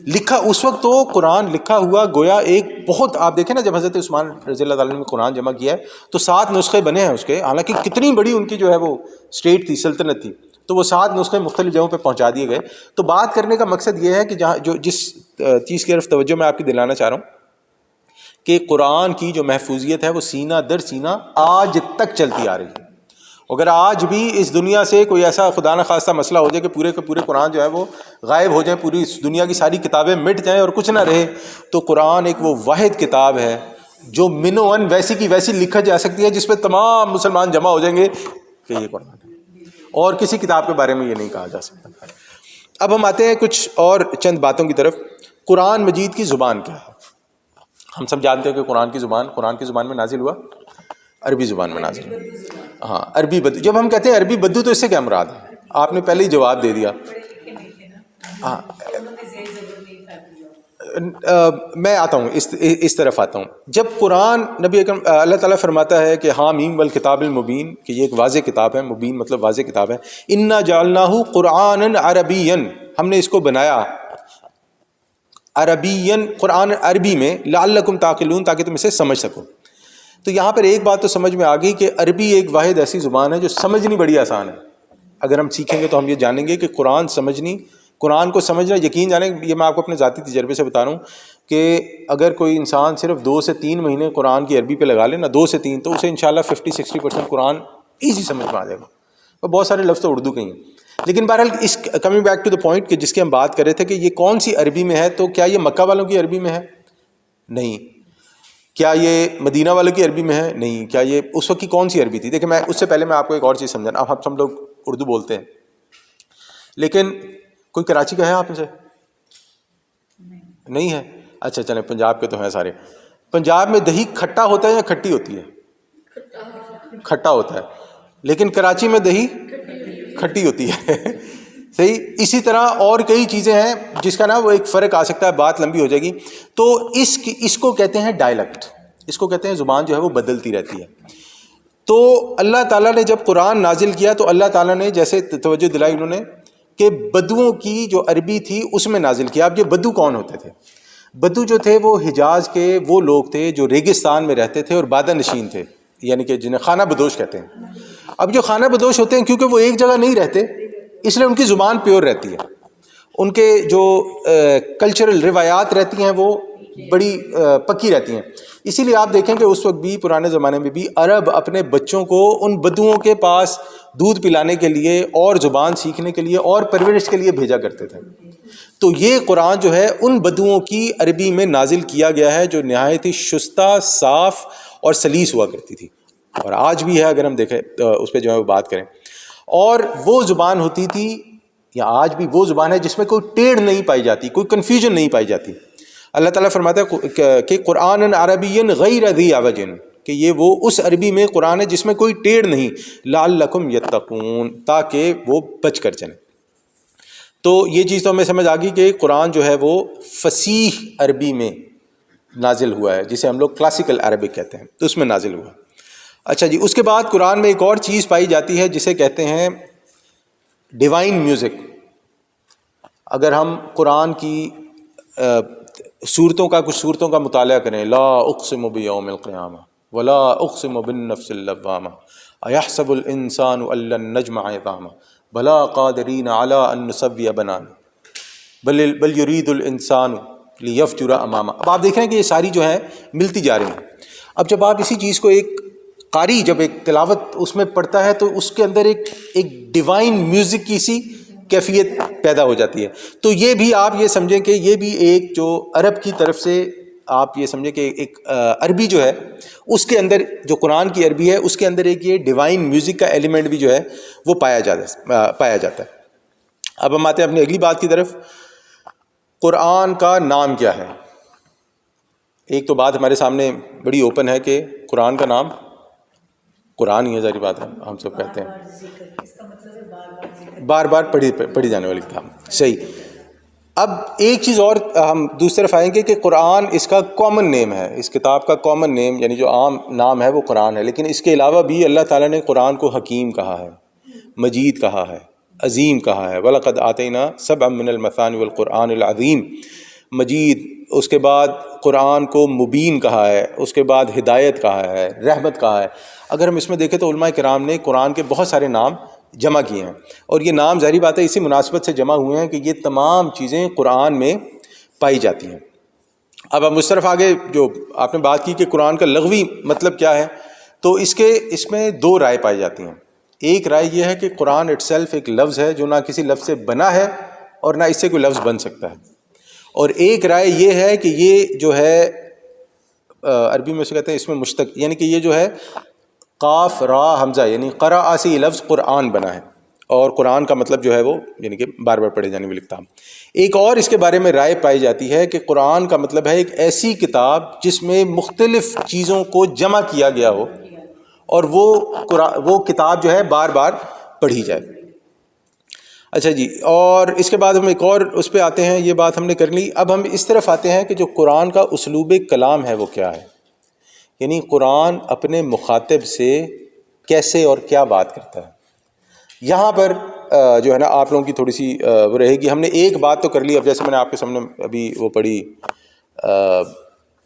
لکھا اس وقت تو قرآن لکھا ہوا گویا ایک بہت، آپ دیکھیں نا جب حضرت عثمان رضی اللہ تعالیٰ نے قرآن جمع کیا ہے تو 7 نسخے بنے ہیں اس کے، حالانکہ کتنی بڑی ان کی جو ہے وہ اسٹیٹ تھی، سلطنت تھی، تو وہ 7 نسخے مختلف جگہوں پہ پہنچا دیے گئے. تو بات کرنے کا مقصد یہ ہے کہ جس چیز کی طرف توجہ میں آپ کی دلانا چاہ رہا ہوں کہ قرآن کی جو محفوظیت ہے وہ سینہ در سینہ آج تک چلتی آ رہی ہے. اگر آج بھی اس دنیا سے کوئی ایسا خدا نہ خواستہ مسئلہ ہو جائے کہ پورے کے پورے قرآن جو ہے وہ غائب ہو جائیں، پوری دنیا کی ساری کتابیں مٹ جائیں اور کچھ نہ رہے، تو قرآن ایک وہ واحد کتاب ہے جو من و ان ویسی کی ویسی لکھا جا سکتی ہے، جس پہ تمام مسلمان جمع ہو جائیں گے کہ یہ قرآن ہے، اور کسی کتاب کے بارے میں یہ نہیں کہا جا سکتا. اب ہم آتے ہیں کچھ اور چند باتوں کی طرف. قرآن مجید کی زبان کیا ہے؟ ہم سب جانتے ہیں کہ قرآن کی زبان میں نازل ہوا، عربی زبان میں نازل ہوا. ہاں، عربی بدو. جب ہم کہتے ہیں عربی بدو تو اس سے کیا مراد ہے؟ آپ نے پہلے ہی جواب دے دیا. ہاں، میں آتا ہوں اس طرف آتا ہوں. جب قرآن نبی اکرم اللہ تعالیٰ فرماتا ہے کہ حامیم والکتاب المبین، کہ یہ ایک واضح کتاب ہے، مبین مطلب واضح کتاب ہے. انا جعلناہ قرآنا عربیا، ہم نے اس کو بنایا عربین، قرآن عربی میں، لعلکم تعقلون، تاکہ تم اسے سمجھ سکو. تو یہاں پر ایک بات تو سمجھ میں آ گئی کہ عربی ایک واحد ایسی زبان ہے جو سمجھنی بڑی آسان ہے. اگر ہم سیکھیں گے تو ہم یہ جانیں گے کہ قرآن کو سمجھنا، یقین جانیں، یہ میں آپ کو اپنے ذاتی تجربے سے بتا رہا ہوں کہ اگر کوئی انسان صرف 2 سے 3 مہینے قرآن کی عربی پہ لگا لے نا، 2 سے 3، تو اسے انشاءاللہ 50-60% قرآن ایزی سمجھ میں آ جائے گا. اور بہت سارے لفظ تو اردو کے ہیں. لیکن بہرحال اس coming back to the point کہ جس کی ہم بات کر رہے تھے کہ یہ کون سی عربی میں ہے، تو کیا یہ مکہ والوں کی عربی میں ہے؟ نہیں. کیا یہ مدینہ والوں کی عربی میں ہے؟ نہیں. کیا یہ اس وقت کی کون سی عربی تھی؟ دیکھیں، میں اس سے پہلے میں آپ کو ایک اور چیز سمجھانا. اب ہم لوگ اردو بولتے ہیں، لیکن کوئی کراچی کا ہے آپ میں سے؟ نہیں ہے. اچھا چلیں، پنجاب کے تو ہیں سارے. پنجاب میں دہی کھٹا ہوتا ہے یا کھٹی ہوتی ہے؟ کھٹا ہوتا ہے. لیکن کراچی میں دہی کھٹی ہوتی ہے. صحیح. اسی طرح اور کئی چیزیں ہیں جس کا نا وہ ایک فرق آ سکتا ہے، بات لمبی ہو جائے گی. تو اس کو کہتے ہیں ڈائلیکٹ، اس کو کہتے ہیں زبان جو ہے وہ بدلتی رہتی ہے. تو اللہ تعالیٰ نے جب قرآن نازل کیا تو اللہ تعالیٰ نے جیسے توجہ دلائی انہوں نے کہ بدوؤں کی جو عربی تھی اس میں نازل کیا. اب یہ بدو کون ہوتے تھے؟ بدو جو تھے وہ حجاز کے وہ لوگ تھے جو ریگستان میں رہتے تھے اور بادہ نشین تھے، یعنی کہ جنہیں خانہ بدوش کہتے ہیں. اب جو خانہ بدوش ہوتے ہیں کیونکہ وہ ایک جگہ نہیں رہتے اس لیے ان کی زبان پیور رہتی ہے، ان کے جو کلچرل روایات رہتی ہیں وہ بڑی پکی رہتی ہیں. اسی لیے آپ دیکھیں کہ اس وقت بھی پرانے زمانے میں بھی عرب اپنے بچوں کو ان بدوؤں کے پاس دودھ پلانے کے لیے اور زبان سیکھنے کے لیے اور پرورش کے لیے بھیجا کرتے تھے. تو یہ قرآن جو ہے ان بدوؤں کی عربی میں نازل کیا گیا ہے جو نہایت ہی شستہ، صاف اور سلیس ہوا کرتی تھی، اور آج بھی ہے اگر ہم دیکھیں اس پہ جو ہے وہ بات کریں. اور وہ زبان ہوتی تھی یا آج بھی وہ زبان ہے جس میں کوئی ٹیڑھ نہیں پائی جاتی، کوئی کنفیوژن نہیں پائی جاتی. اللہ تعالیٰ فرماتا ہے کہ قرآن عربی غیر ذی عوج، کہ یہ وہ اس عربی میں قرآن ہے جس میں کوئی ٹیڑھ نہیں، لعلکم یتقون، تاکہ وہ بچ کر چلیں. تو یہ چیز تو ہمیں سمجھ آ گئی کہ قرآن جو ہے وہ فصیح عربی میں نازل ہوا ہے، جسے ہم لوگ کلاسیکل عربک کہتے ہیں، تو اس میں نازل ہوا. اچھا جی، اس کے بعد قرآن میں ایک اور چیز پائی جاتی ہے جسے کہتے ہیں ڈیوائن میوزک. اگر ہم قرآن کی صورتوں کا کچھ صورتوں کا مطالعہ کریں، لا اقسم بیوم القیامہ ولا اقسم بالنفس اللوامہ ایحسب الانسان ان لن نجمع عظامہ بلا قادرین علی ان نسوی بنانہ بل یرید الانسان لیفجر امامہ. اب آپ دیکھ رہے ہیں کہ یہ ساری جو ہیں ملتی جا رہی ہیں. اب جب آپ اسی چیز کو ایک قاری جب ایک تلاوت اس میں پڑھتا ہے تو اس کے اندر ایک ڈیوائن میوزک کی سی کیفیت پیدا ہو جاتی ہے. تو یہ بھی آپ یہ سمجھیں کہ یہ بھی ایک جو عرب کی طرف سے آپ یہ سمجھیں کہ ایک عربی جو ہے اس کے اندر جو قرآن کی عربی ہے اس کے اندر ایک یہ ڈیوائن میوزک کا ایلیمنٹ بھی جو ہے وہ پایا جاتا ہے. اب ہم آتے ہیں اپنی اگلی بات کی طرف. قرآن کا نام کیا ہے؟ ایک تو بات ہمارے سامنے بڑی اوپن ہے کہ قرآن کا نام قرآن ہی ہے، ظاہری بات ہے، ہم سب کہتے ہیں بار بار پڑھی جانے والی کتاب. صحیح. اب ایک چیز اور ہم دوسری طرف آئیں گے کہ قرآن اس کا کامن نیم ہے، اس کتاب کا کامن نیم یعنی جو عام نام ہے وہ قرآن ہے. لیکن اس کے علاوہ بھی اللہ تعالیٰ نے قرآن کو حکیم کہا ہے، مجید کہا ہے، عظیم کہا ہے. وَلَقَدْ آتَيْنَا سَبْعًا مِّنَ الْمَثَانِ وَالْقُرْآنِ الْعَظِيمِ. مجید، اس کے بعد قرآن کو مبین کہا ہے، اس کے بعد ہدایت کہا ہے، رحمت کہا ہے. اگر ہم اس میں دیکھیں تو علماء کرام نے قرآن کے بہت سارے نام جمع کیے ہیں، اور یہ نام ظاہری بات ہے اسی مناسبت سے جمع ہوئے ہیں کہ یہ تمام چیزیں قرآن میں پائی جاتی ہیں. اب ہم اس طرف آگے جو آپ نے بات کی کہ قرآن کا لغوی مطلب کیا ہے، تو اس میں دو رائے پائی جاتی ہیں. ایک رائے یہ ہے کہ قرآن اٹ سیلف ایک لفظ ہے جو نہ کسی لفظ سے بنا ہے اور نہ اس سے کوئی لفظ بن سکتا ہے. اور ایک رائے یہ ہے کہ یہ جو ہے عربی میں سے کہتے ہیں اس میں مشتق، یعنی کہ یہ جو ہے قاف را حمزہ یعنی قرأ سے یہ لفظ قرآن بنا ہے، اور قرآن کا مطلب جو ہے وہ یعنی کہ بار بار پڑھے جانے والی کتاب. ایک اور اس کے بارے میں رائے پائی جاتی ہے کہ قرآن کا مطلب ہے ایک ایسی کتاب جس میں مختلف چیزوں کو جمع کیا گیا ہو اور وہ کتاب جو ہے بار بار پڑھی جائے. اچھا جی، اور اس کے بعد ہم ایک اور اس پہ آتے ہیں، یہ بات ہم نے کر لی. اب ہم اس طرف آتے ہیں کہ جو قرآن کا اسلوب کلام ہے وہ کیا ہے، یعنی قرآن اپنے مخاطب سے کیسے اور کیا بات کرتا ہے. یہاں پر جو ہے نا آپ لوگوں کی تھوڑی سی وہ رہے گی. ہم نے ایک بات تو کر لی، اب جیسے میں نے آپ کے سامنے ابھی وہ پڑھی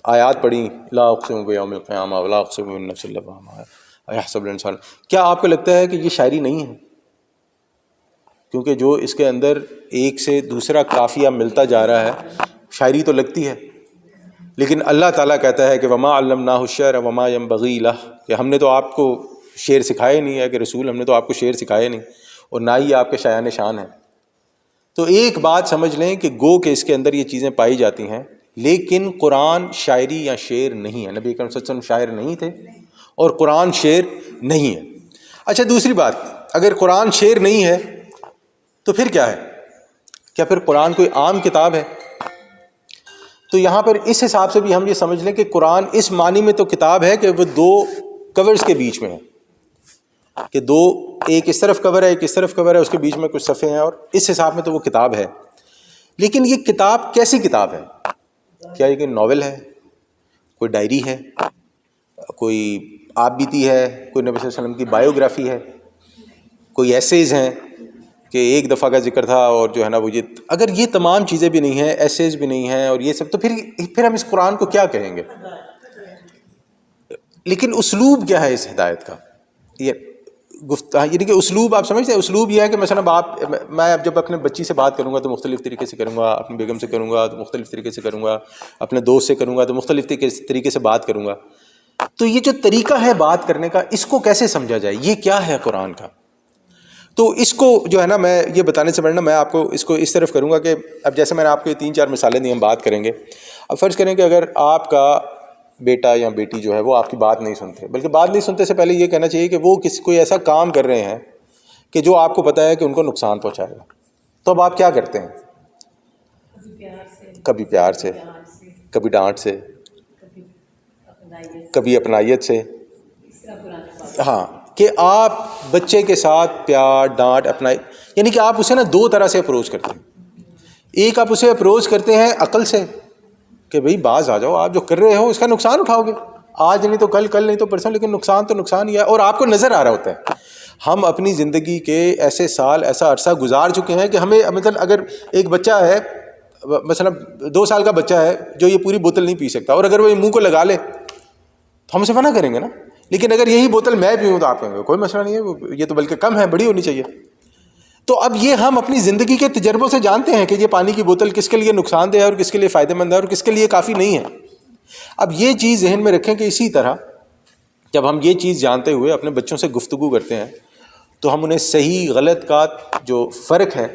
آیات پڑھی، لا اقسم بیوم القیامہ ولا اقسم بالنفس اللوامہ ایحسب الانسان. کیا آپ کو لگتا ہے کہ یہ شاعری نہیں ہے؟ کیونکہ جو اس کے اندر ایک سے دوسرا قافیہ ملتا جا رہا ہے، شاعری تو لگتی ہے. لیکن اللہ تعالیٰ کہتا ہے کہ وما علمناہ الشعر وما ينبغی لہ، کہ ہم نے تو آپ کو شعر سکھایا نہیں ہے، کہ رسول ہم نے تو آپ کو شعر سکھایا نہیں، اور نہ ہی آپ کے شایان شان ہیں. تو ایک بات سمجھ لیں کہ گو کہ اس کے اندر یہ چیزیں پائی جاتی ہیں، لیکن قرآن شاعری یا شعر نہیں ہے. نبی اکرم صلی اللہ علیہ وسلم شاعر نہیں تھے اور قرآن شعر نہیں ہے. اچھا دوسری بات، اگر قرآن شعر نہیں ہے تو پھر کیا ہے؟ کیا پھر قرآن کوئی عام کتاب ہے؟ تو یہاں پر اس حساب سے بھی ہم یہ سمجھ لیں کہ قرآن اس معنی میں تو کتاب ہے کہ وہ دو کورز کے بیچ میں ہے، کہ دو، ایک اس طرف کور ہے ایک اس طرف کور ہے، اس کے بیچ میں کچھ صفحے ہیں، اور اس حساب میں تو وہ کتاب ہے. لیکن یہ کتاب کیسی کتاب ہے؟ کیا یہ کوئی ناول ہے، کوئی ڈائری ہے، کوئی آپ بیتی ہے، کوئی نبی صلی اللہ علیہ وسلم کی بایوگرافی ہے، کوئی ایسیز ہیں کہ ایک دفعہ کا ذکر تھا اور جو ہے نا وہ یہ، اگر یہ تمام چیزیں بھی نہیں ہیں، ایسیز بھی نہیں ہیں اور یہ سب، تو پھر ہم اس قرآن کو کیا کہیں گے؟ لیکن اسلوب کیا ہے اس ہدایت کا؟ یہ یعنی کہ اسلوب آپ سمجھتے ہیں، اسلوب یہ ہے کہ مثلا میں اب جب اپنے بچی سے بات کروں گا تو مختلف طریقے سے کروں گا، اپنی بیگم سے کروں گا تو مختلف طریقے سے کروں گا، اپنے دوست سے کروں گا تو مختلف طریقے سے بات کروں گا. تو یہ جو طریقہ ہے بات کرنے کا، اس کو کیسے سمجھا جائے؟ یہ کیا ہے قرآن کا؟ تو اس کو جو ہے نا میں یہ بتانے سے پہلے میں آپ کو اس کو اس طرف کروں گا کہ اب جیسے میں نے آپ کو یہ 3-4 مثالیں دی، ہم بات کریں گے. اب فرض کریں کہ اگر آپ کا بیٹا یا بیٹی جو ہے وہ آپ کی بات نہیں سنتے، بلکہ بات نہیں سنتے سے پہلے یہ کہنا چاہیے کہ وہ کوئی ایسا کام کر رہے ہیں کہ جو آپ کو پتہ ہے کہ ان کو نقصان پہنچائے گا، تو اب آپ کیا کرتے ہیں؟ کبھی پیار سے، کبھی ڈانٹ سے، کبھی اپنائیت سے. ہاں، کہ آپ بچے کے ساتھ پیار، ڈانٹ، اپنائیت، یعنی کہ آپ اسے نا 2 طرح سے اپروچ کرتے ہیں. ایک آپ اسے اپروچ کرتے ہیں عقل سے کہ بھئی باز آ جاؤ، آپ جو کر رہے ہو اس کا نقصان اٹھاؤ گے، آج نہیں تو کل، کل نہیں تو پرسوں، لیکن نقصان تو نقصان ہی ہے، اور آپ کو نظر آ رہا ہوتا ہے. ہم اپنی زندگی کے ایسے سال، ایسا عرصہ گزار چکے ہیں کہ ہمیں مثلا اگر ایک بچہ ہے، مثلا 2 سال کا بچہ ہے جو یہ پوری بوتل نہیں پی سکتا، اور اگر وہ یہ منہ کو لگا لے تو ہم اسے منع کریں گے نا. لیکن اگر یہی بوتل میں پیوں تو آپ کہیں گے کوئی مسئلہ نہیں ہے، یہ تو بلکہ کم ہے، بڑی ہونی چاہیے. تو اب یہ ہم اپنی زندگی کے تجربوں سے جانتے ہیں کہ یہ پانی کی بوتل کس کے لیے نقصان دہ ہے اور کس کے لیے فائدہ مند ہے اور کس کے لیے کافی نہیں ہے. اب یہ چیز ذہن میں رکھیں کہ اسی طرح جب ہم یہ چیز جانتے ہوئے اپنے بچوں سے گفتگو کرتے ہیں تو ہم انہیں صحیح غلط کا جو فرق ہے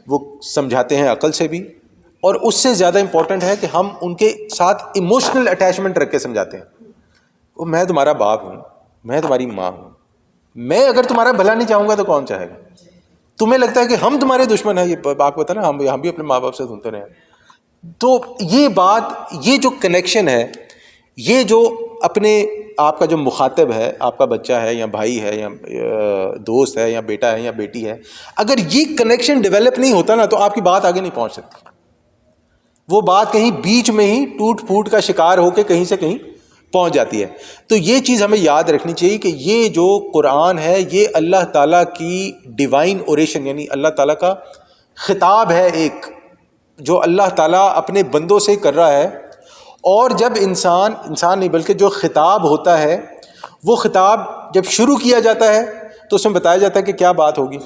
وہ سمجھاتے ہیں عقل سے بھی، اور اس سے زیادہ امپورٹنٹ ہے کہ ہم ان کے ساتھ ایموشنل اٹیچمنٹ رکھ کے سمجھاتے ہیں. میں تمہارا باپ ہوں، میں تمہاری ماں ہوں، میں اگر تمہارا بھلا نہیں چاہوں گا تو کون چاہے گا؟ تمہیں لگتا ہے کہ ہم تمہارے دشمن ہیں، یہ آپ کو پتہ نا، ہم بھی اپنے ماں باپ سے سنتے رہے ہیں. تو یہ بات، یہ جو کنیکشن ہے، یہ جو اپنے آپ کا جو مخاطب ہے، آپ کا بچہ ہے یا بھائی ہے یا دوست ہے یا بیٹا ہے یا بیٹی ہے، اگر یہ کنیکشن ڈیولپ نہیں ہوتا نا تو آپ کی بات آگے نہیں پہنچ سکتی. وہ بات کہیں بیچ میں ہی ٹوٹ پھوٹ کا شکار ہو کے کہیں سے کہیں پہنچ جاتی ہے. تو یہ چیز ہمیں یاد رکھنی چاہیے کہ یہ جو قرآن ہے یہ اللہ تعالیٰ کی ڈیوائن اوریشن، یعنی اللہ تعالیٰ کا خطاب ہے ایک، جو اللہ تعالیٰ اپنے بندوں سے کر رہا ہے. اور جب انسان نہیں بلکہ جو خطاب ہوتا ہے، وہ خطاب جب شروع کیا جاتا ہے تو اس میں بتایا جاتا ہے کہ کیا بات ہوگی،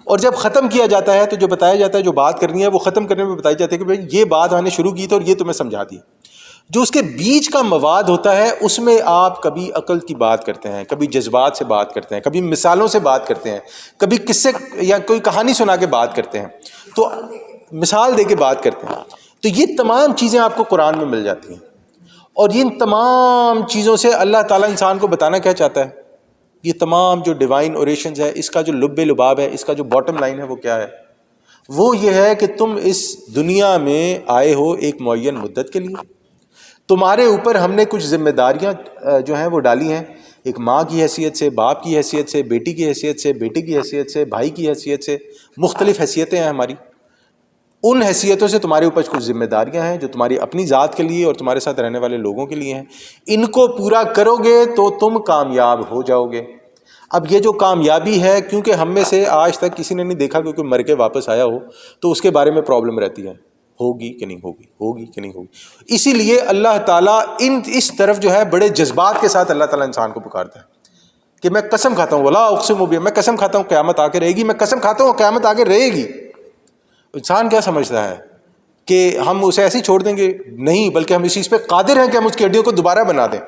اور جب ختم کیا جاتا ہے تو جو بتایا جاتا ہے، جو بات کرنی ہے وہ ختم کرنے میں بتائی جاتی ہے کہ بھائی یہ بات میں نے شروع کی تھی اور یہ تمہیں سمجھا دی. جو اس کے بیچ کا مواد ہوتا ہے اس میں آپ کبھی عقل کی بات کرتے ہیں، کبھی جذبات سے بات کرتے ہیں، کبھی مثالوں سے بات کرتے ہیں، کبھی قصے یا کوئی کہانی سنا کے بات کرتے ہیں، تو مثال دے کے بات کرتے ہیں. تو یہ تمام چیزیں آپ کو قرآن میں مل جاتی ہیں، اور ان تمام چیزوں سے اللہ تعالیٰ انسان کو بتانا کیا چاہتا ہے؟ یہ تمام جو ڈیوائن اوریشنز ہے، اس کا جو لب لباب ہے، اس کا جو باٹم لائن ہے وہ کیا ہے؟ وہ یہ ہے کہ تم اس دنیا میں آئے ہو ایک معین مدت کے لیے، تمہارے اوپر ہم نے کچھ ذمہ داریاں جو ہیں وہ ڈالی ہیں، ایک ماں کی حیثیت سے، باپ کی حیثیت سے، بیٹی کی حیثیت سے، بیٹے کی حیثیت سے، بھائی کی حیثیت سے، مختلف حیثیتیں ہیں ہماری. ان حیثیتوں سے تمہارے اوپر کچھ ذمہ داریاں ہیں جو تمہاری اپنی ذات کے لیے اور تمہارے ساتھ رہنے والے لوگوں کے لیے ہیں. ان کو پورا کرو گے تو تم کامیاب ہو جاؤ گے. اب یہ جو کامیابی ہے، کیونکہ ہم میں سے آج تک کسی نے نہیں دیکھا کہ کوئی مر کے واپس آیا ہو، تو اس کے بارے میں پرابلم رہتی ہے، ہوگی کہ نہیں ہوگی، ہوگی کہ نہیں ہوگی. اسی لیے اللہ تعالیٰ اس طرف جو ہے بڑے جذبات کے ساتھ اللہ تعالیٰ انسان کو پکارتا ہے کہ میں قسم کھاتا ہوں، ولا اقسم بہ، میں قسم کھاتا ہوں قیامت آ کے رہے گی، میں قسم کھاتا ہوں قیامت آ کے رہے گی. انسان کیا سمجھتا ہے کہ ہم اسے ایسے ہی چھوڑ دیں گے؟ نہیں، بلکہ ہم اس چیز پہ قادر ہیں کہ ہم اس کی ہڈیوں کو دوبارہ بنا دیں.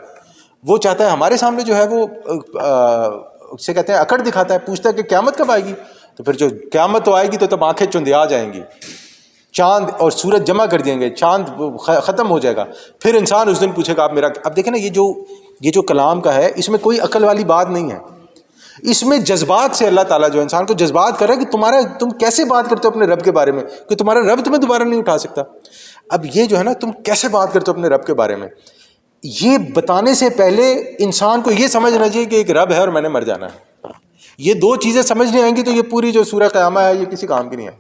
وہ چاہتا ہے ہمارے سامنے جو ہے وہ اسے کہتے ہیں اکڑ دکھاتا ہے، پوچھتا ہے کہ قیامت کب آئے گی؟ تو پھر جو قیامت تو آئے گی تو تب آنکھیں چندیا جائیں گی، چاند اور سورج جمع کر دیں گے، چاند ختم ہو جائے گا، پھر انسان اس دن پوچھے گا آپ میرا. اب دیکھیں نا، یہ جو کلام کا ہے اس میں کوئی عقل والی بات نہیں ہے، اس میں جذبات سے اللہ تعالیٰ جو انسان کو جذبات کر رہا ہے کہ تم کیسے بات کرتے ہو اپنے رب کے بارے میں، کہ تمہارا رب تمہیں دوبارہ نہیں اٹھا سکتا. اب یہ جو ہے نا، تم کیسے بات کرتے ہو اپنے رب کے بارے میں، یہ بتانے سے پہلے انسان کو یہ سمجھنا چاہیے کہ ایک رب ہے اور میں نے مر جانا ہے. یہ 2 چیزیں سمجھنے آئیں گی تو یہ پوری جو سورہ قیامہ ہے یہ کسی کام کی نہیں ہے.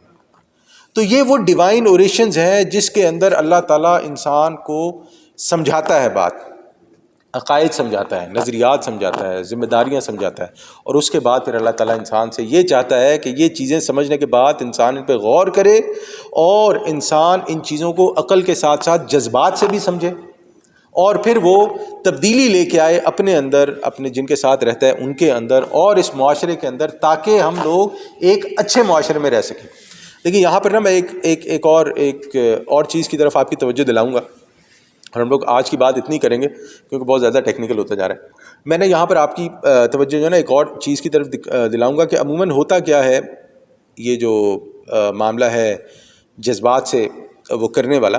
تو یہ وہ ڈیوائن اوریشنز ہیں جس کے اندر اللہ تعالیٰ انسان کو سمجھاتا ہے بات. عقائد سمجھاتا ہے، نظریات سمجھاتا ہے، ذمہ داریاں سمجھاتا ہے، اور اس کے بعد پھر اللہ تعالیٰ انسان سے یہ چاہتا ہے کہ یہ چیزیں سمجھنے کے بعد انسان ان پہ غور کرے، اور انسان ان چیزوں کو عقل کے ساتھ ساتھ جذبات سے بھی سمجھے، اور پھر وہ تبدیلی لے کے آئے اپنے اندر، اپنے جن کے ساتھ رہتا ہے ان کے اندر اور اس معاشرے کے اندر، تاکہ ہم لوگ ایک اچھے معاشرے میں رہ سکیں۔ لیکن یہاں پر نا میں ایک اور چیز کی طرف آپ کی توجہ دلاؤں گا، اور ہم لوگ آج کی بات اتنی کریں گے کیونکہ بہت زیادہ ٹیکنیکل ہوتا جا رہا ہے۔ میں نے یہاں پر آپ کی توجہ جو ہے نا ایک اور چیز کی طرف دلاؤں گا کہ عموماً ہوتا کیا ہے، یہ جو معاملہ ہے جذبات سے وہ کرنے والا،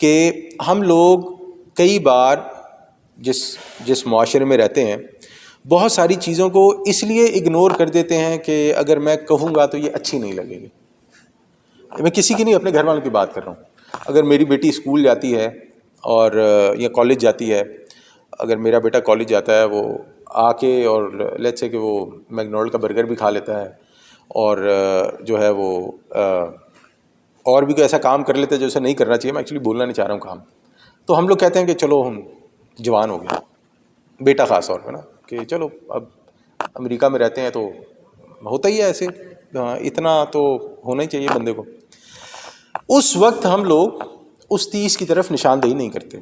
کہ ہم لوگ کئی بار جس معاشرے میں رہتے ہیں بہت ساری چیزوں کو اس لیے اگنور کر دیتے ہیں کہ اگر میں کہوں گا تو یہ اچھی نہیں لگے گی۔ میں کسی کی نہیں، اپنے گھر والوں کی بات کر رہا ہوں۔ اگر میری بیٹی اسکول جاتی ہے اور یا کالج جاتی ہے، اگر میرا بیٹا کالج جاتا ہے، وہ آ کے اور لیٹس سے کہ وہ میکڈونلڈ کا برگر بھی کھا لیتا ہے، اور جو ہے وہ اور بھی کوئی ایسا کام کر لیتا ہے جو اسے نہیں کرنا چاہیے، میں ایکچولی بولنا نہیں چاہ رہا ہوں کام، تو ہم لوگ کہتے ہیں کہ چلو ہم جوان ہو گیا، بیٹا خاص طور پہ نا، کہ چلو اب امریکہ میں رہتے ہیں تو ہوتا ہی ہے ایسے، اتنا تو ہونا ہی چاہیے بندے کو۔ اس وقت ہم لوگ اس تیس کی طرف نشاندہی نہیں کرتے۔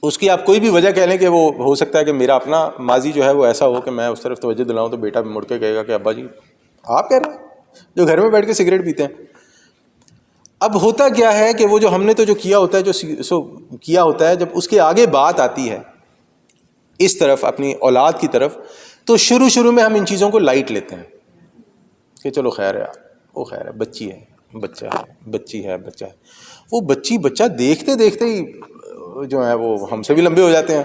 اس کی آپ کوئی بھی وجہ کہہ لیں کہ وہ ہو سکتا ہے کہ میرا اپنا ماضی جو ہے وہ ایسا ہو کہ میں اس طرف توجہ دلاؤں تو بیٹا مڑ کے کہے گا کہ ابا جی آپ کہہ رہے ہیں جو گھر میں بیٹھ کے سگریٹ پیتے ہیں۔ اب ہوتا کیا ہے کہ وہ جو ہم نے تو جو کیا ہوتا ہے، جو کیا ہوتا ہے، جب اس کے آگے بات آتی ہے اس طرف اپنی اولاد کی طرف، تو شروع میں ہم ان چیزوں کو لائٹ لیتے ہیں کہ چلو خیر ہے یار، وہ خیر ہے، بچی ہے، بچہ ہے، بچی ہے، بچہ ہے۔ وہ بچہ دیکھتے دیکھتے ہی جو ہے وہ ہم سے بھی لمبے ہو جاتے ہیں،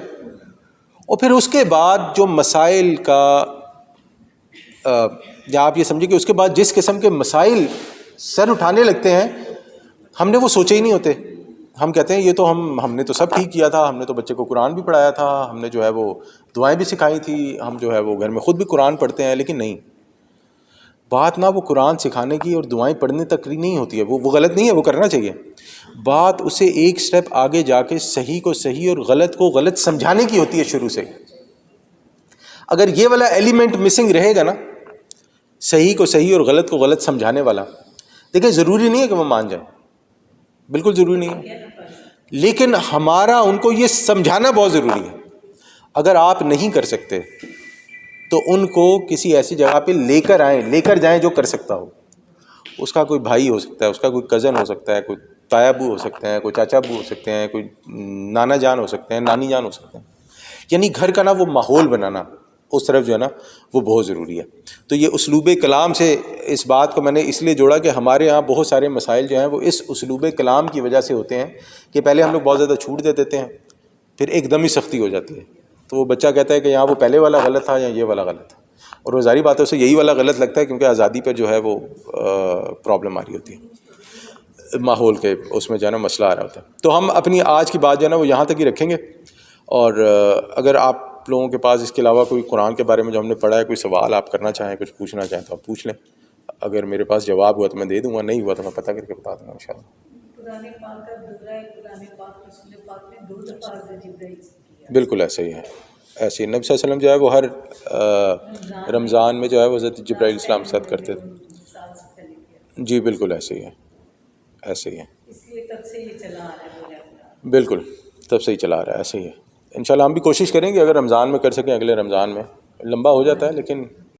اور پھر اس کے بعد جو مسائل کا یا آپ یہ سمجھیں کہ اس کے بعد جس قسم کے مسائل سر اٹھانے لگتے ہیں، ہم نے وہ سوچے ہی نہیں ہوتے۔ ہم کہتے ہیں یہ تو ہم نے تو سب ٹھیک کیا تھا، ہم نے تو بچے کو قرآن بھی پڑھایا تھا، ہم نے جو ہے وہ دعائیں بھی سکھائی تھی، ہم جو ہے وہ گھر میں خود بھی قرآن پڑھتے ہیں۔ لیکن نہیں، بات نہ وہ قرآن سکھانے کی اور دعائیں پڑھنے تک نہیں ہوتی ہے، وہ غلط نہیں ہے، وہ کرنا چاہیے۔ بات اسے ایک سٹیپ آگے جا کے صحیح کو صحیح اور غلط کو غلط سمجھانے کی ہوتی ہے شروع سے۔ اگر یہ والا ایلیمنٹ مسنگ رہے گا نا، صحیح کو صحیح اور غلط کو غلط سمجھانے والا، دیکھیں ضروری نہیں ہے کہ وہ مان جائیں، بالکل ضروری نہیں ہے، لیکن ہمارا ان کو یہ سمجھانا بہت ضروری ہے۔ اگر آپ نہیں کر سکتے تو ان کو کسی ایسی جگہ پہ لے کر جائیں جو کر سکتا ہو۔ اس کا کوئی بھائی ہو سکتا ہے، اس کا کوئی کزن ہو سکتا ہے، کوئی تایا ابو ہو سکتے ہیں، کوئی چاچا ابو ہو سکتے ہیں، کوئی نانا جان ہو سکتے ہیں، نانی جان ہو سکتے ہیں۔ یعنی گھر کا نا وہ ماحول بنانا اس طرف جو ہے نا وہ بہت ضروری ہے۔ تو یہ اسلوب کلام سے اس بات کو میں نے اس لیے جوڑا کہ ہمارے ہاں بہت سارے مسائل جو ہیں وہ اس اسلوب کلام کی وجہ سے ہوتے ہیں کہ پہلے ہم لوگ بہت زیادہ چھوٹ دے دیتے ہیں، پھر ایک دم ہی سختی ہو جاتی ہے، تو وہ بچہ کہتا ہے کہ یہاں وہ پہلے والا غلط تھا یا یہ والا غلط تھا، اور وہ ظاہری بات ہے اسے یہی والا غلط لگتا ہے کیونکہ آزادی پہ جو ہے وہ پرابلم آ رہی ہوتی ہے، ماحول کے اس میں جو ہے نا مسئلہ آ رہا ہوتا ہے۔ تو ہم اپنی آج کی بات جو ہے نا وہ یہاں تک ہی رکھیں گے، اور اگر آپ لوگوں کے پاس اس کے علاوہ کوئی قرآن کے بارے میں جو ہم نے پڑھا ہے کوئی سوال آپ کرنا چاہیں، کچھ پوچھنا چاہیں تو آپ پوچھ لیں۔ اگر میرے پاس جواب ہوا تو میں دے دوں گا، نہیں ہوا تو میں پتہ کر کے بتا دوں گا انشاءاللہ۔ قرآن پاک کا دوہرا ہے، قرآن پاک رسول پاک نے 2 دفعہ حضرت جبرائیل سے کیا۔ بالکل ایسے ہی ہے، ایسے ہی نبی صلی اللہ علیہ وسلم جو ہے وہ ہر رمضان میں جو ہے وہ حضرت جبرائیل السلام کے ساتھ کرتے تھے۔ جی بالکل ایسے ہی ہے، ایسے ہی ہے، اس لیے تب سے یہ چلا آ رہا ہے۔ بالکل تب سے ہی چلا آ رہا ہے، ایسے ہی ہے۔ انشاءاللہ ہم بھی کوشش کریں گے اگر رمضان میں کر سکیں، اگلے رمضان میں، لمبا ہو جاتا ہے لیکن